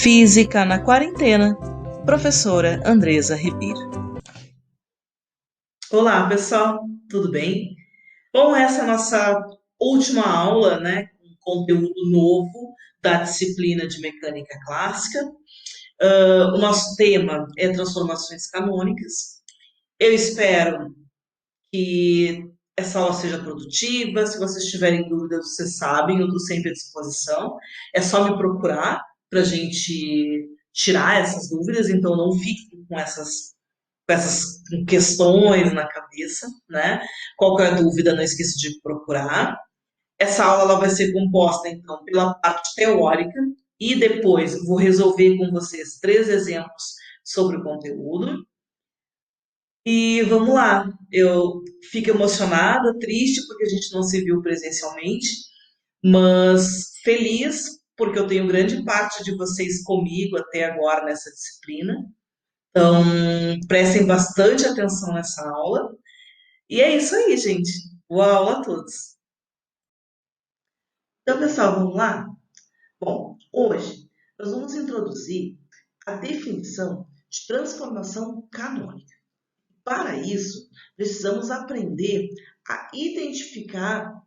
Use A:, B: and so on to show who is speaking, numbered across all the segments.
A: Física na Quarentena, professora Andresa Ribeiro.
B: Olá, pessoal, tudo bem? Bom, essa é a nossa última aula, né, com conteúdo novo da disciplina de mecânica clássica. O nosso tema é transformações canônicas. Eu espero que essa aula seja produtiva. Se vocês tiverem dúvidas, vocês sabem, eu estou sempre à disposição. É só me procurar para a gente tirar essas dúvidas, então não fiquem com essas questões na cabeça, né? Qualquer dúvida, não esqueça de procurar. Essa aula ela vai ser composta, então, pela parte teórica e depois vou resolver com vocês 3 exemplos sobre o conteúdo. E vamos lá, eu fico emocionada, triste porque a gente não se viu presencialmente, mas feliz porque eu tenho grande parte de vocês comigo até agora nessa disciplina. Então, prestem bastante atenção nessa aula. E é isso aí, gente. Boa aula a todos. Então, pessoal, vamos lá? Bom, hoje nós vamos introduzir a definição de transformação canônica. Para isso, precisamos aprender a identificar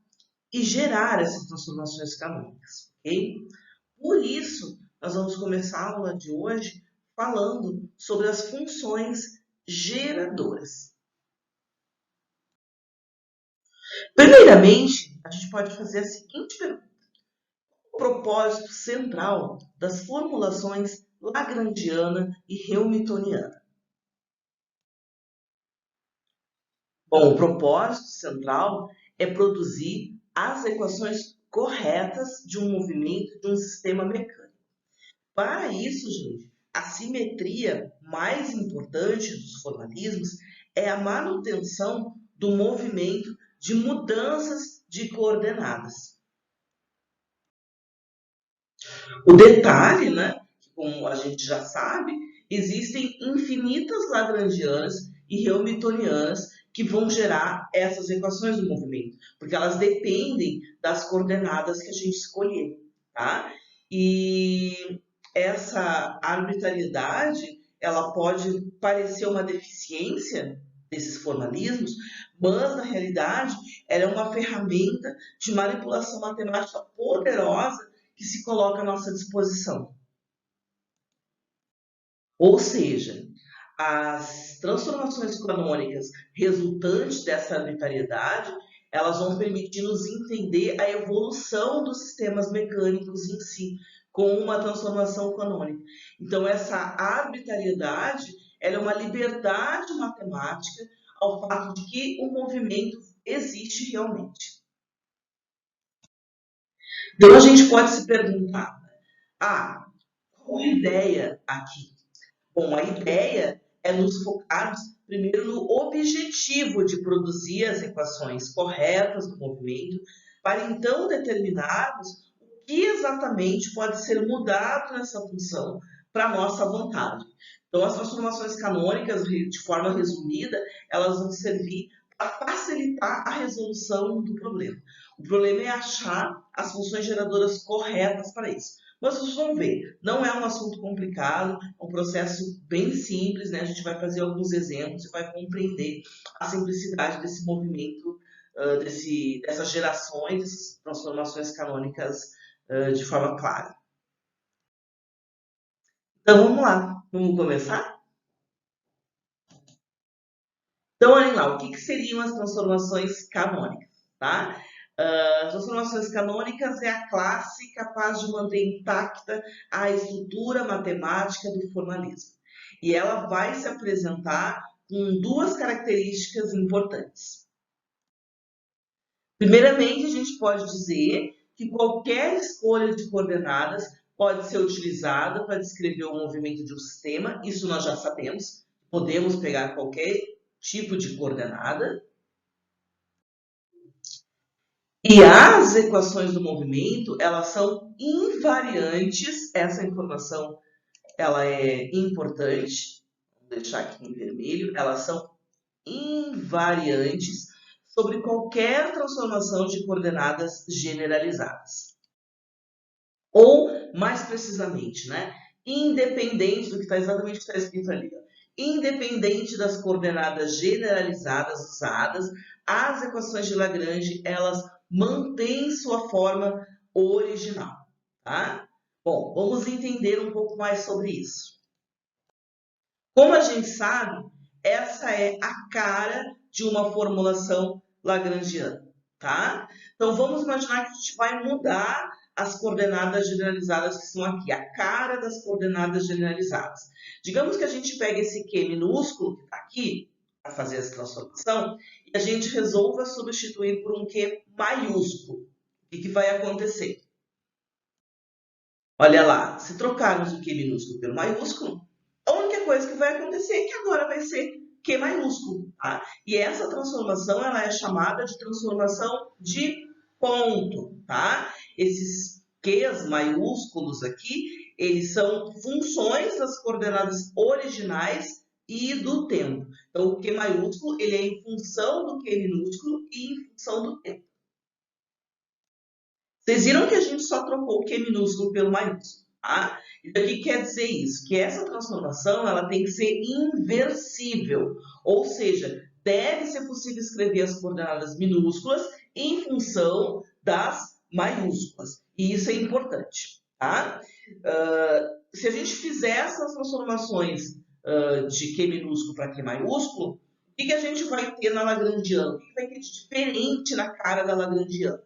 B: e gerar essas transformações canônicas, ok? Por isso, nós vamos começar a aula de hoje falando sobre as funções geradoras. Primeiramente, a gente pode fazer a seguinte pergunta: o propósito central das formulações lagrangiana e hamiltoniana? Bom, o propósito central é produzir as equações corretas de um movimento de um sistema mecânico. Para isso, gente, a simetria mais importante dos formalismos é a manutenção do movimento de mudanças de coordenadas. O detalhe, né, que como a gente já sabe, existem infinitas lagrangianas e hamiltonianas que vão gerar essas equações do movimento, porque elas dependem das coordenadas que a gente escolher, tá? E essa arbitrariedade, ela pode parecer uma deficiência desses formalismos, mas na realidade ela é uma ferramenta de manipulação matemática poderosa que se coloca à nossa disposição. Ou seja, as transformações canônicas resultantes dessa arbitrariedade, elas vão permitir nos entender a evolução dos sistemas mecânicos em si, com uma transformação canônica. Então, essa arbitrariedade, ela é uma liberdade matemática ao fato de que o movimento existe realmente. Então, a gente pode se perguntar, qual a ideia aqui? Bom, a ideia é nos focarmos primeiro no objetivo de produzir as equações corretas do movimento, para então determinarmos o que exatamente pode ser mudado nessa função para a nossa vontade. Então, as transformações canônicas, de forma resumida, elas vão servir para facilitar a resolução do problema. O problema é achar as funções geradoras corretas para isso. Mas vocês vão ver, não é um assunto complicado, é um processo bem simples, né? A gente vai fazer alguns exemplos e vai compreender a simplicidade desse movimento, dessas gerações, dessas transformações canônicas de forma clara. Então vamos lá, vamos começar? Então olhem lá, o que seriam as transformações canônicas, tá? As transformações canônicas é a classe capaz de manter intacta a estrutura matemática do formalismo. E ela vai se apresentar com duas características importantes. Primeiramente, a gente pode dizer que qualquer escolha de coordenadas pode ser utilizada para descrever o movimento de um sistema. Isso nós já sabemos. Podemos pegar qualquer tipo de coordenada. E as equações do movimento, elas são invariantes. Essa informação, ela é importante. Vou deixar aqui em vermelho. Elas são invariantes sobre qualquer transformação de coordenadas generalizadas. Ou, mais precisamente, né? independente do que está exatamente o que está escrito ali, ó. Independente das coordenadas generalizadas usadas, as equações de Lagrange, elas mantêm sua forma original, tá? Bom, vamos entender um pouco mais sobre isso. Como a gente sabe, essa é a cara de uma formulação lagrangiana, tá? Então, vamos imaginar que a gente vai mudar as coordenadas generalizadas que estão aqui, a cara das coordenadas generalizadas. Digamos que a gente pega esse Q minúsculo que está aqui, para fazer essa transformação, e a gente resolva substituir por um Q maiúsculo. O que vai acontecer? Olha lá, se trocarmos o Q minúsculo pelo maiúsculo, a única coisa que vai acontecer é que agora vai ser Q maiúsculo, tá? E essa transformação, ela é chamada de transformação de ponto, tá? Esses Qs maiúsculos aqui, eles são funções das coordenadas originais e do tempo. Então, o Q maiúsculo, ele é em função do Q minúsculo e em função do tempo. Vocês viram que a gente só trocou o Q minúsculo pelo maiúsculo, tá? Então, o que quer dizer isso? Que essa transformação, ela tem que ser inversível, ou seja, deve ser possível escrever as coordenadas minúsculas em função das maiúsculas. E isso é importante, tá? Se a gente fizer essas transformações de Q minúsculo para Q maiúsculo, o que a gente vai ter na Lagrangiana? O que vai ter de diferente na cara da Lagrangiana?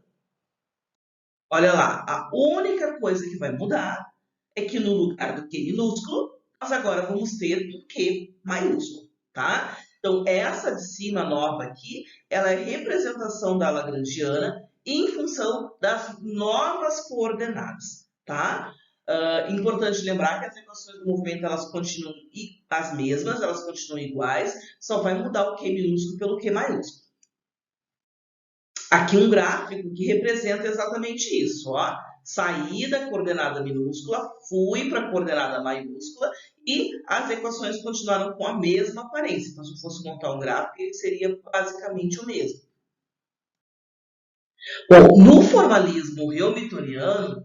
B: Olha lá, a única coisa que vai mudar é que no lugar do Q minúsculo, nós agora vamos ter o Q maiúsculo, tá? Então, essa de cima nova aqui, ela é representação da Lagrangiana em função das novas coordenadas, tá? Importante lembrar que as equações do movimento, elas continuam as mesmas, elas continuam iguais, só vai mudar o Q minúsculo pelo Q maiúsculo. Aqui um gráfico que representa exatamente isso, ó. Saí da coordenada minúscula, fui para a coordenada maiúscula e as equações continuaram com a mesma aparência. Então, se eu fosse montar um gráfico, ele seria basicamente o mesmo. Bom, no formalismo hamiltoniano,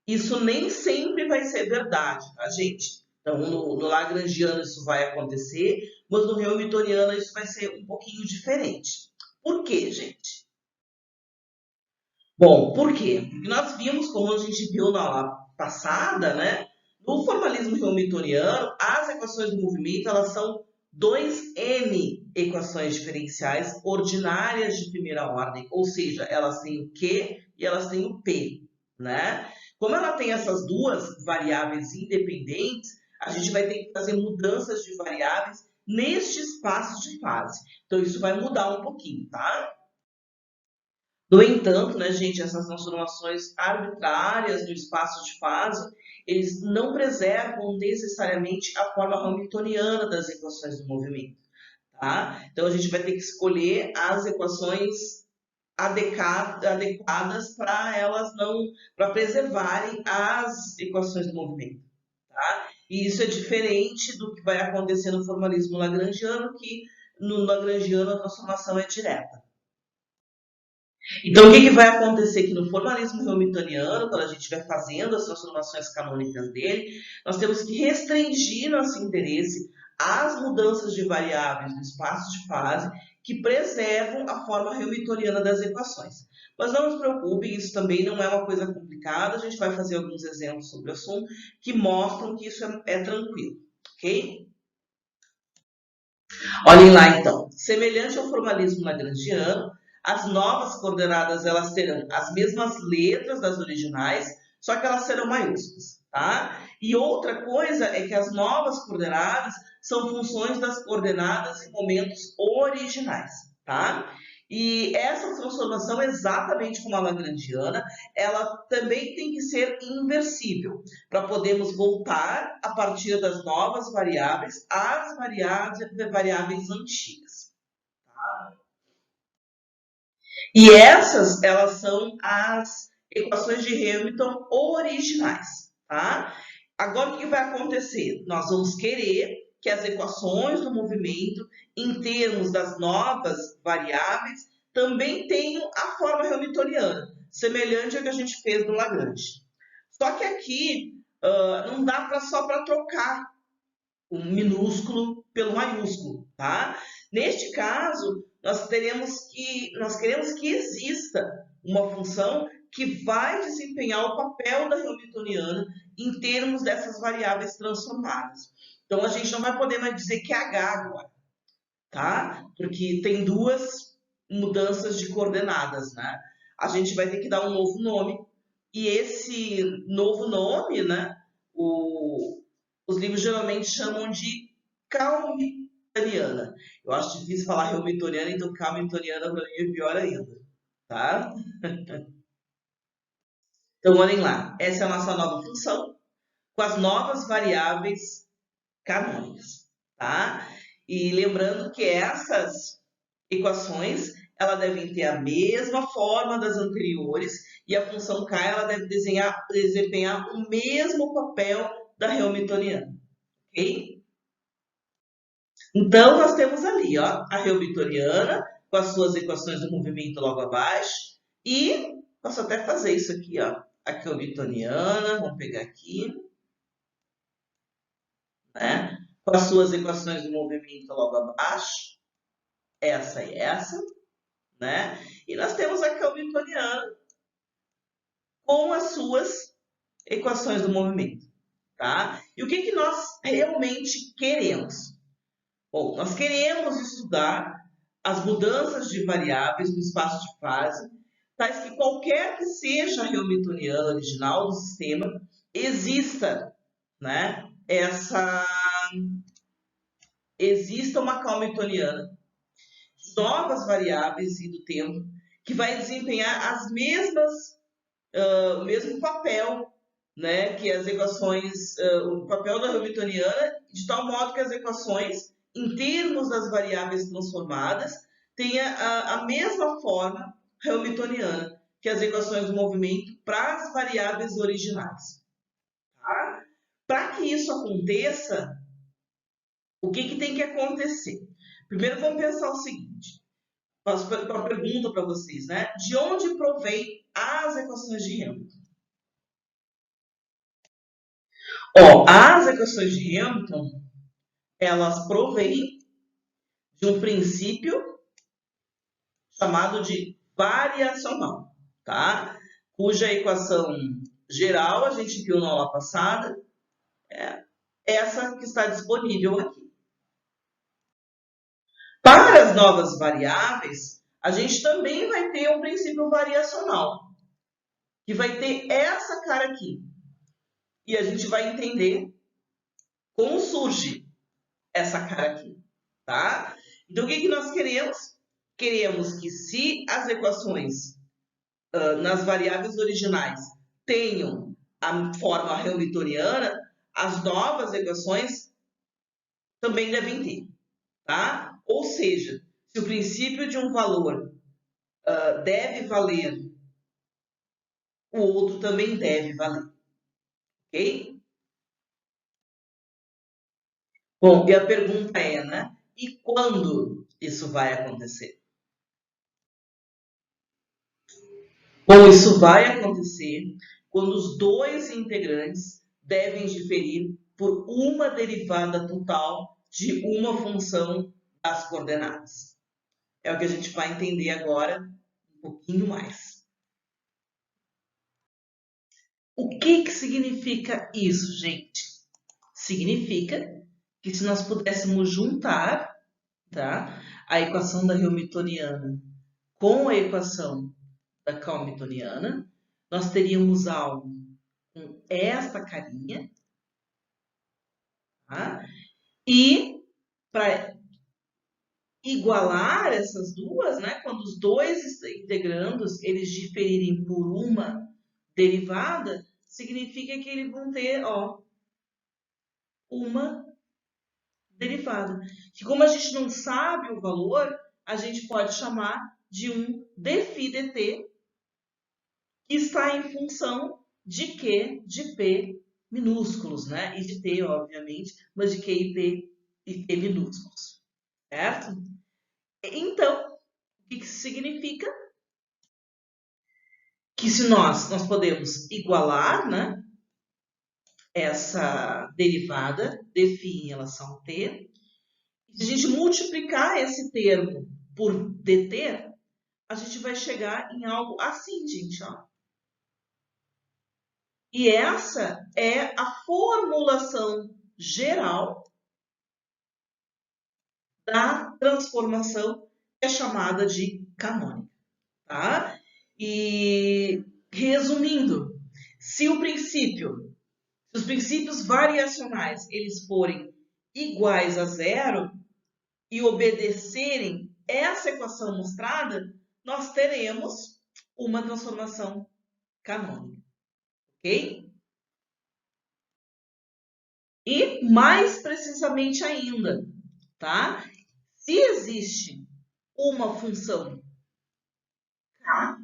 B: isso nem sempre vai ser verdade, tá, gente? Então, no lagrangiano isso vai acontecer, mas no hamiltoniano isso vai ser um pouquinho diferente. Por quê, gente? Bom, por quê? Porque nós vimos, como a gente viu na aula passada, né? No formalismo hamiltoniano, as equações do movimento, elas são 2n equações diferenciais ordinárias de primeira ordem, ou seja, elas têm o Q e elas têm o P, né? Como ela tem essas duas variáveis independentes, a gente vai ter que fazer mudanças de variáveis neste espaço de fase. Então, isso vai mudar um pouquinho, tá? No entanto, né, gente, essas transformações arbitrárias no espaço de fase, eles não preservam necessariamente a forma hamiltoniana das equações do movimento, tá? Então, a gente vai ter que escolher as equações adequadas para elas não, para preservarem as equações do movimento, tá? E isso é diferente do que vai acontecer no formalismo lagrangiano, que no lagrangiano a transformação é direta. Então, o que vai acontecer aqui no formalismo hamiltoniano, quando a gente estiver fazendo as transformações canônicas dele, nós temos que restringir nosso interesse às mudanças de variáveis no espaço de fase que preservam a forma hamiltoniana das equações. Mas não se preocupem, isso também não é uma coisa complicada, a gente vai fazer alguns exemplos sobre o assunto que mostram que isso é tranquilo, ok? Olhem lá, então. Semelhante ao formalismo lagrangiano, as novas coordenadas elas terão as mesmas letras das originais, só que elas serão maiúsculas, tá? E outra coisa é que as novas coordenadas são funções das coordenadas em momentos originais, tá? E essa transformação, exatamente como a lagrangiana, ela também tem que ser inversível, para podermos voltar a partir das novas variáveis às variáveis antigas. Tá? E essas, elas são as equações de Hamilton originais, tá? Agora, o que vai acontecer? Nós vamos querer que as equações do movimento, em termos das novas variáveis, também tenham a forma hamiltoniana, semelhante ao que a gente fez no Lagrange. Só que aqui, não dá só para trocar o minúsculo pelo maiúsculo, tá? Neste caso, nós queremos que exista uma função que vai desempenhar o papel da Hamiltoniana em termos dessas variáveis transformadas. Então, a gente não vai poder mais dizer que é H agora, tá? Porque tem duas mudanças de coordenadas, né? A gente vai ter que dar um novo nome, e esse novo nome, né? Os livros geralmente chamam de Calmitoniana. Eu acho difícil falar Hamiltoniana, então Calmitoniana para mim é pior ainda, tá? Então, olhem lá, essa é a nossa nova função, com as novas variáveis canônicas, tá? E lembrando que essas equações, elas devem ter a mesma forma das anteriores, e a função k ela deve desempenhar o mesmo papel da Hamiltoniana, ok? Então, nós temos ali, ó, a Hamiltoniana, com as suas equações do movimento logo abaixo, e posso até fazer isso aqui, ó, a Hamiltoniana, vamos pegar aqui, né? Com as suas equações do movimento logo abaixo, essa e essa, né? E nós temos a Hamiltoniana com as suas equações do movimento, tá? E o que nós realmente queremos? Bom, nós queremos estudar as mudanças de variáveis no espaço de fase, tais que qualquer que seja a Hamiltoniana original do sistema, exista, né, exista uma Hamiltoniana de novas variáveis e do tempo que vai desempenhar o mesmo papel, né, que as equações, o papel da Hamiltoniana, de tal modo que as equações, em termos das variáveis transformadas, tenha a mesma forma Hamiltoniana que as equações do movimento para as variáveis originais. Tá? Para que isso aconteça, o que tem que acontecer? Primeiro, vamos pensar o seguinte. Faço uma pergunta para vocês, né? De onde provém as equações de Hamilton? Ó, as equações de Hamilton, elas provêm de um princípio chamado de variacional, tá? Cuja equação geral a gente viu na aula passada, é essa que está disponível aqui. Para as novas variáveis, a gente também vai ter um princípio variacional, que vai ter essa cara aqui. E a gente vai entender como surge essa cara aqui, tá? Então, o que nós queremos? Queremos que se as equações nas variáveis originais tenham a forma hamiltoniana, as novas equações também devem ter, tá? Ou seja, se o princípio de um valor deve valer, o outro também deve valer, ok? Bom, e a pergunta é, né? E quando isso vai acontecer? Bom, isso vai acontecer quando os dois integrantes devem diferir por uma derivada total de uma função das coordenadas. É o que a gente vai entender agora um pouquinho mais. O que significa isso, gente? Significa que se nós pudéssemos juntar, tá, a equação da Hamiltoniana com a equação da Hamiltoniana, nós teríamos algo com esta carinha, tá? E para igualar essas duas, né, quando os dois integrandos eles diferirem por uma derivada, significa que eles vão ter, ó, uma derivada. Que como a gente não sabe o valor, a gente pode chamar de um dφ/dt, que está em função de Q, de P minúsculos, né? E de T, obviamente, mas de Q e P minúsculos, certo? Então, o que isso significa? Que se nós podemos igualar, né, essa derivada de φ em relação a t. Se a gente multiplicar esse termo por dt, a gente vai chegar em algo assim, gente, ó. E essa é a formulação geral da transformação que é chamada de canônica, tá? E resumindo, se os princípios variacionais eles forem iguais a zero e obedecerem essa equação mostrada, nós teremos uma transformação canônica, ok? E mais precisamente ainda, tá? Se existe uma função k,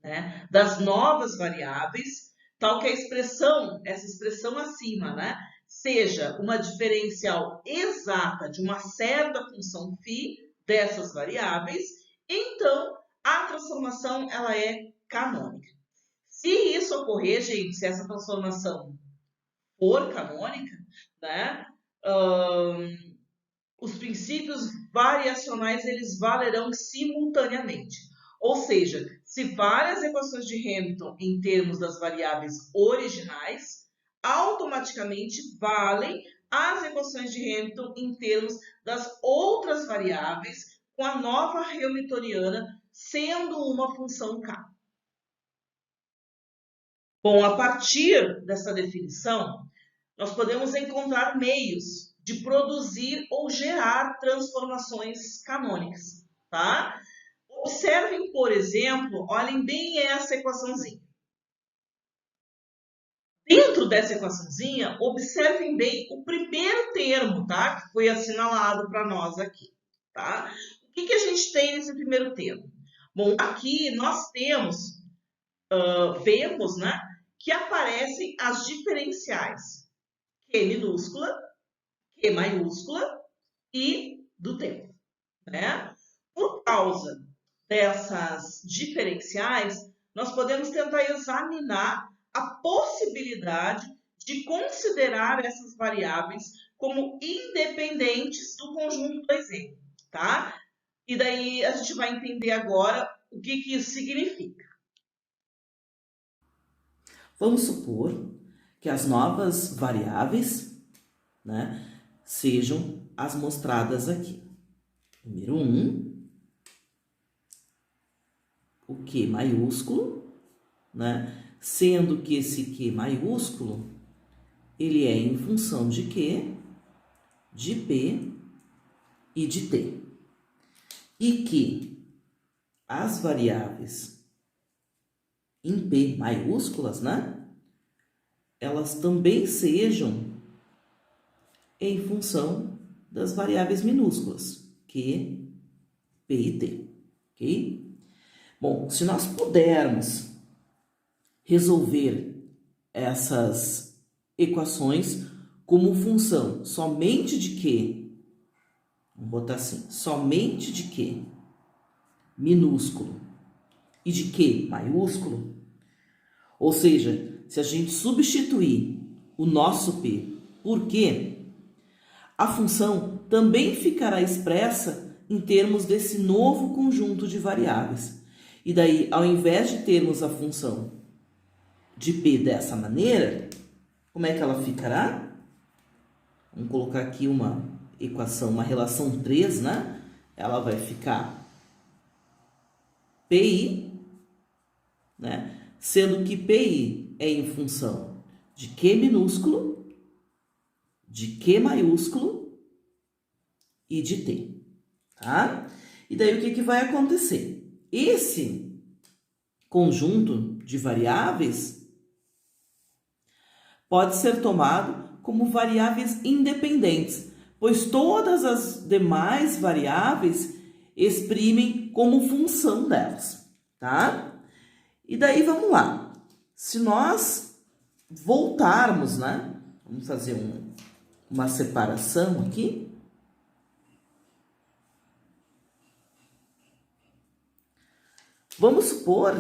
B: né, das novas variáveis, tal que essa expressão acima, né, seja uma diferencial exata de uma certa função φ dessas variáveis, então a transformação ela é canônica. Se isso ocorrer, gente, se essa transformação for canônica, né, os princípios variacionais eles valerão simultaneamente. Ou seja, se várias equações de Hamilton em termos das variáveis originais, automaticamente valem as equações de Hamilton em termos das outras variáveis com a nova hamiltoniana sendo uma função k. Bom, a partir dessa definição, nós podemos encontrar meios de produzir ou gerar transformações canônicas, tá? Observem, por exemplo, olhem bem essa equaçãozinha. Dentro dessa equaçãozinha, observem bem o primeiro termo, tá? Que foi assinalado para nós aqui, tá? O que a gente tem nesse primeiro termo? Bom, aqui nós vemos, né, que aparecem as diferenciais Q minúscula, Q maiúscula e do tempo, né? Por causa dessas diferenciais, nós podemos tentar examinar a possibilidade de considerar essas variáveis como independentes do conjunto 2n, tá? E daí a gente vai entender agora o que isso significa.
C: Vamos supor que as novas variáveis, né, sejam as mostradas aqui. Número 1, o Q maiúsculo, né, sendo que esse Q maiúsculo, ele é em função de Q, de P e de T. E que as variáveis em P maiúsculas, né, elas também sejam em função das variáveis minúsculas, Q, P e T, ok? Bom, se nós pudermos resolver essas equações como função somente de Q, vamos botar assim, somente de Q minúsculo e de Q maiúsculo, ou seja, se a gente substituir o nosso P por Q, a função também ficará expressa em termos desse novo conjunto de variáveis. E daí, ao invés de termos a função de P dessa maneira, como é que ela ficará? Vamos colocar aqui uma equação, uma relação 3, né? Ela vai ficar PI, né? Sendo que PI é em função de Q minúsculo, de Q maiúsculo e de T, tá? E daí o que vai acontecer? Esse conjunto de variáveis pode ser tomado como variáveis independentes, pois todas as demais variáveis exprimem como função delas, tá? E daí vamos lá. Se nós voltarmos, né? Vamos fazer uma separação aqui. Vamos supor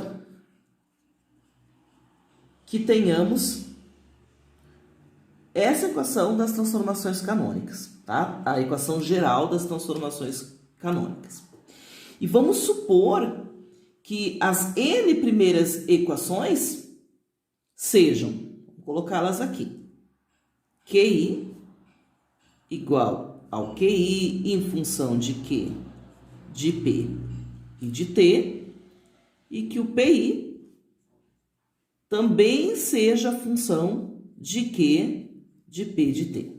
C: que tenhamos essa equação das transformações canônicas, tá? A equação geral das transformações canônicas. E vamos supor que as n primeiras equações sejam, vou colocá-las aqui, QI igual ao QI em função de Q, de P e de T, e que o PI também seja função de Q, de P e de T,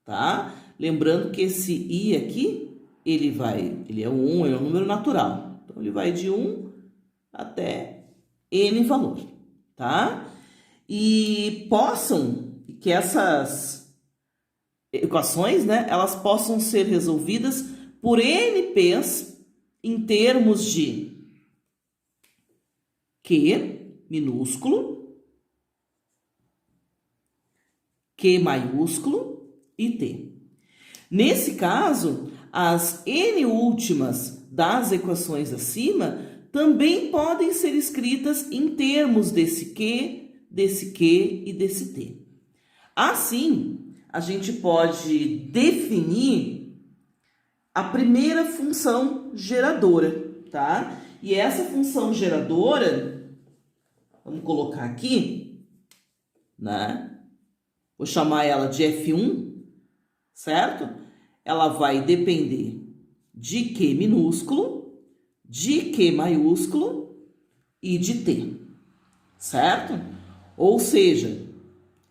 C: tá? Lembrando que esse I aqui, ele é o 1, é um número natural. Então, ele vai de 1 até N valor, tá? E que essas equações, né, elas possam ser resolvidas por NPs em termos de Q minúsculo, Q maiúsculo e T. Nesse caso, as N últimas das equações acima também podem ser escritas em termos desse Q e desse T. Assim, a gente pode definir a primeira função geradora, tá? E essa função geradora, vamos colocar aqui, né? Vou chamar ela de F1, certo? Ela vai depender de Q minúsculo, de Q maiúsculo e de T, certo? Ou seja,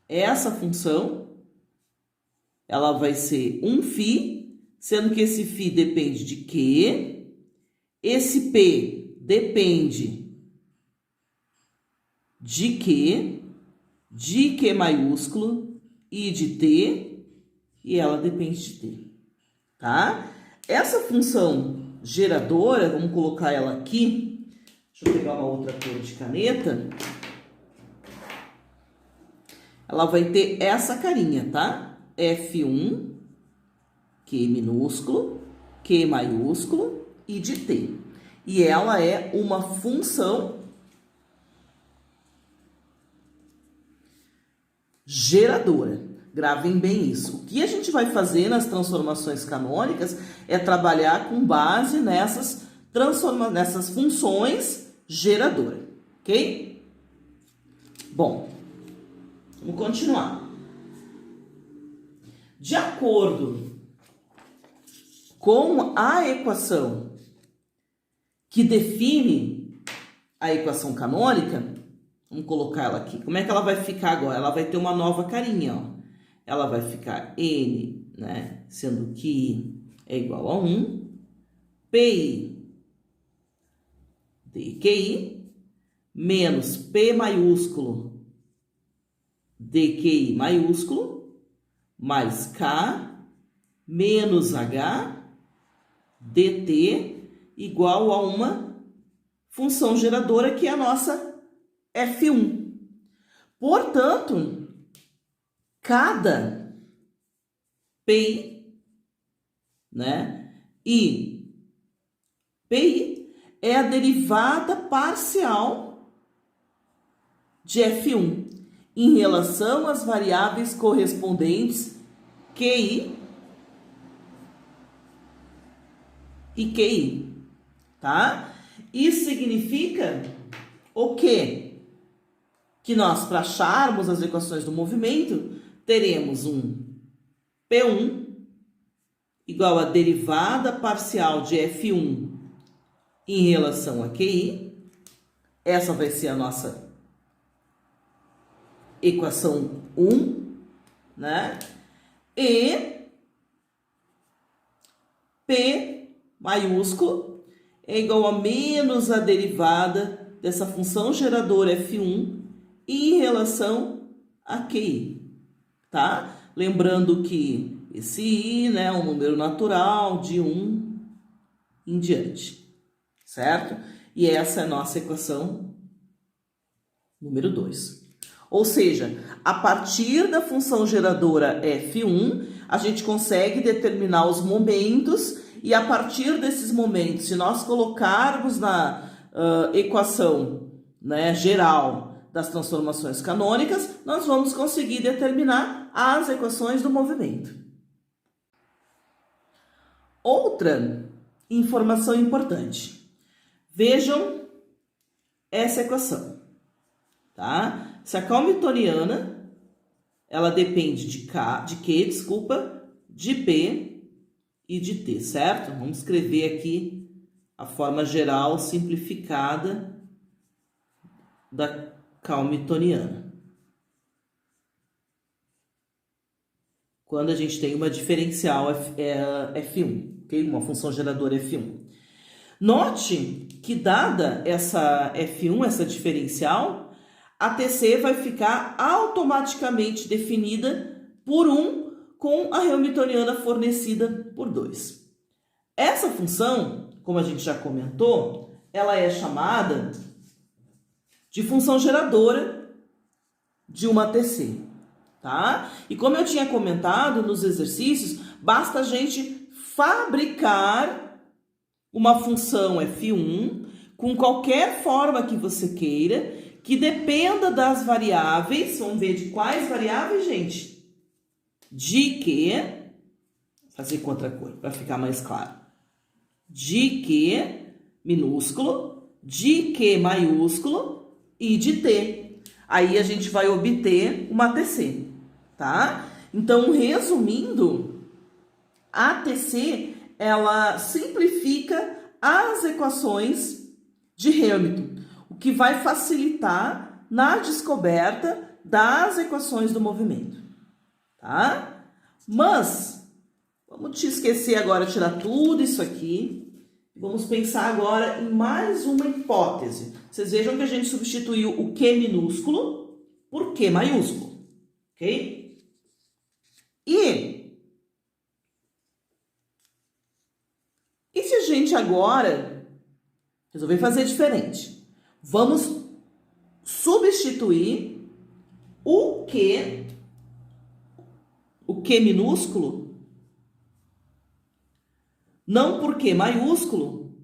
C: essa função, ela vai ser um φ, sendo que esse φ depende de Q, esse P depende de Q maiúsculo e de T, e ela depende de T, tá? Essa função geradora, vamos colocar ela aqui, deixa eu pegar uma outra cor de caneta, ela vai ter essa carinha, tá? F1, Q minúsculo, Q maiúsculo e de T. E ela é uma função geradora. Gravem bem isso. O que a gente vai fazer nas transformações canônicas é trabalhar com base nessas funções geradoras, ok? Bom, vamos continuar. De acordo com a equação que define a equação canônica, vamos colocar ela aqui. Como é que ela vai ficar agora? Ela vai ter uma nova carinha, ó. Ela vai ficar N, né, sendo que I é igual a 1, PI dQI, menos P maiúsculo dQI maiúsculo, mais K, menos H, dt, igual a uma função geradora que é a nossa F1. Portanto, cada PI, né, e PI é a derivada parcial de F1 em relação às variáveis correspondentes QI e QI, tá? Isso significa o quê? Que nós, para acharmos as equações do movimento, teremos um P1 igual a derivada parcial de F1 em relação a QI. Essa vai ser a nossa equação 1, né? E P maiúsculo é igual a menos a derivada dessa função geradora F1 em relação a QI. Tá? Lembrando que esse I, né, é um número natural de 1 em diante, certo? E essa é a nossa equação número 2. Ou seja, a partir da função geradora F1, a gente consegue determinar os momentos e a partir desses momentos, se nós colocarmos na equação, né, geral das transformações canônicas, nós vamos conseguir determinar as equações do movimento. Outra informação importante. Vejam essa equação, tá? Se a hamiltoniana, ela depende de Q, de P e de T, certo? Vamos escrever aqui a forma geral simplificada da hamiltoniana. Quando a gente tem uma diferencial F1, okay? Uma função geradora F1. Note que dada essa F1, essa diferencial, a TC vai ficar automaticamente definida por 1 com a hamiltoniana fornecida por 2. Essa função, como a gente já comentou, ela é chamada de função geradora de uma TC, tá? E como eu tinha comentado nos exercícios, basta a gente fabricar uma função F1 com qualquer forma que você queira, que dependa das variáveis. Vamos ver de quais variáveis, gente? De Q, vou fazer com outra cor para ficar mais claro. De Q minúsculo, de Q maiúsculo e de T. Aí a gente vai obter uma TC, tá? Então, resumindo, a TC, ela simplifica as equações de Hamilton, o que vai facilitar na descoberta das equações do movimento, tá? Mas, vamos te esquecer agora, tirar tudo isso aqui, vamos pensar agora em mais uma hipótese. Vocês vejam que a gente substituiu o Q minúsculo por Q maiúsculo, ok? E se a gente agora resolver fazer diferente? Vamos substituir o Q minúsculo, não por Q maiúsculo,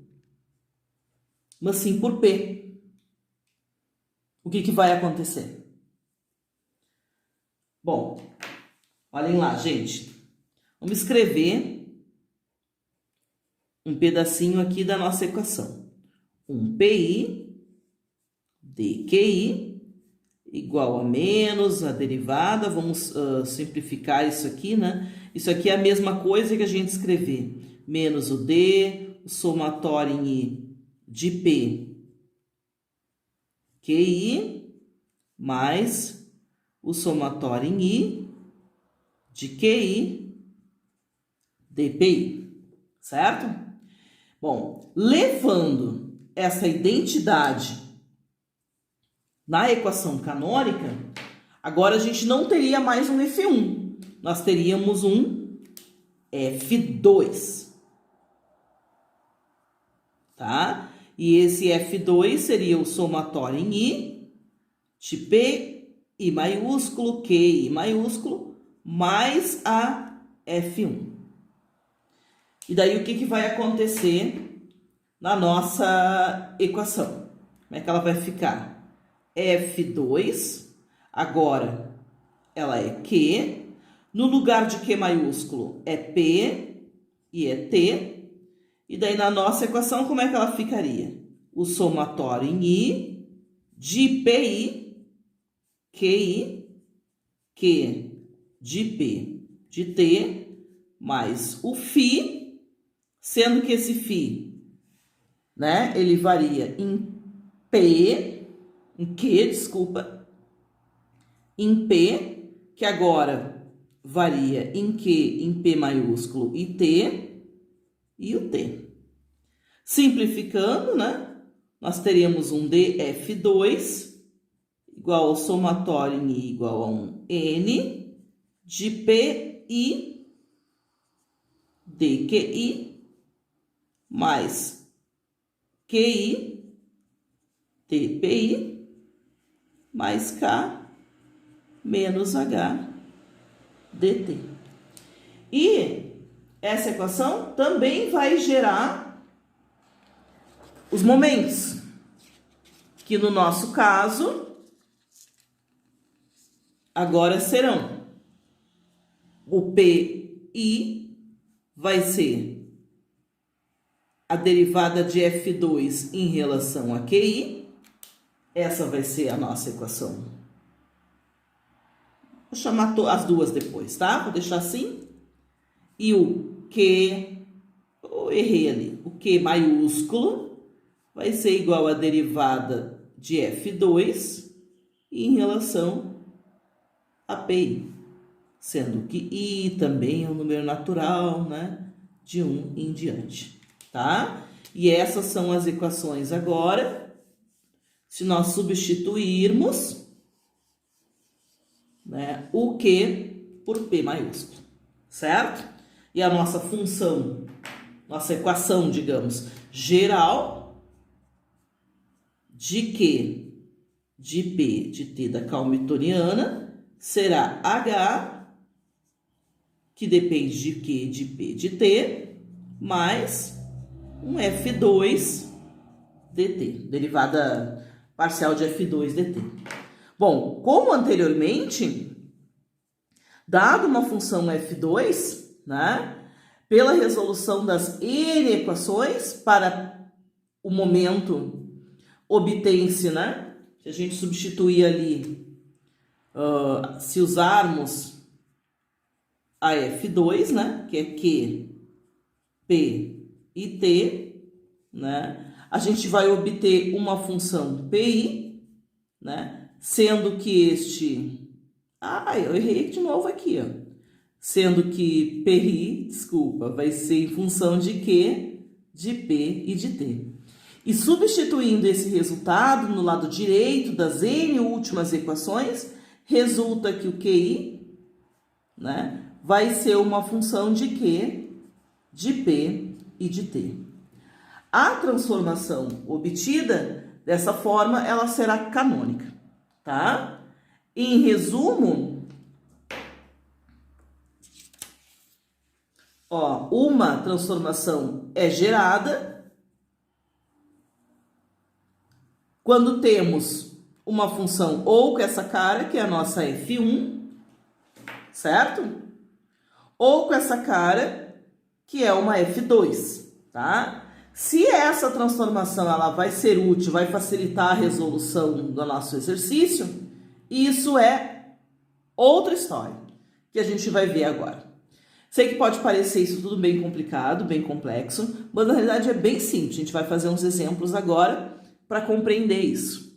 C: mas sim por P. O que vai acontecer? Bom, olhem lá, gente. Vamos escrever um pedacinho aqui da nossa equação. 1PI dQi igual a menos a derivada. Vamos simplificar isso aqui, né? Isso aqui é a mesma coisa que a gente escrever. Menos o D, o somatório em I de P QI, mais o somatório em I de QI dPi, certo? Bom, levando essa identidade na equação canônica, agora a gente não teria mais um F1, nós teríamos um F2, tá? E esse F2 seria o somatório em I de P, I maiúsculo, Q, I maiúsculo, mais a F1. E daí o que vai acontecer na nossa equação? Como é que ela vai ficar? F2, agora ela é Q, no lugar de Q maiúsculo é P e é T, e daí na nossa equação como é que ela ficaria? O somatório em I de PI, QI, Q de P de T, mais o φ, sendo que esse φ, né, ele varia em em P, que agora varia em Q, em P maiúsculo e T, e o T. Simplificando, né, nós teríamos um dF2 igual ao somatório em I igual a um N de PI dQi mais QI dPi mais K menos H dt. E essa equação também vai gerar os momentos, que no nosso caso agora serão o PI vai ser a derivada de F2 em relação a QI. Essa vai ser a nossa equação. Vou chamar as duas depois, tá? Vou deixar assim. E o Q, eu errei ali, o Q maiúsculo vai ser igual a derivada de F2 em relação a PI. Sendo que I também é um número natural, né? De 1 em diante, tá? E essas são as equações agora. Se nós substituirmos, né, o Q por P maiúsculo, certo? E a nossa função, nossa equação, digamos, geral de Q, de P, de T da Hamiltoniana será H, que depende de Q, de P, de T, mais um F2 dt, derivada parcial de F2 dt. Bom, como anteriormente, dado uma função F2, né, pela resolução das N equações para o momento obtém-se, né, se a gente substituir ali, se usarmos a F2, né, que é Q, P e T, né, a gente vai obter uma função PI, né, sendo que este... eu errei de novo aqui, ó. Sendo que PI, desculpa, vai ser em função de Q, de P e de T. E substituindo esse resultado no lado direito das N últimas equações, resulta que o QI, né, vai ser uma função de Q, de P e de T. A transformação obtida dessa forma, ela será canônica, tá? Em resumo, uma transformação é gerada quando temos uma função ou com essa cara, que é a nossa F1, certo? Ou com essa cara, que é uma F2, tá? Se essa transformação ela vai ser útil, vai facilitar a resolução do nosso exercício, isso é outra história, que a gente vai ver agora. Sei que pode parecer isso tudo bem complicado, bem complexo, mas na realidade é bem simples. A gente vai fazer uns exemplos agora para compreender isso.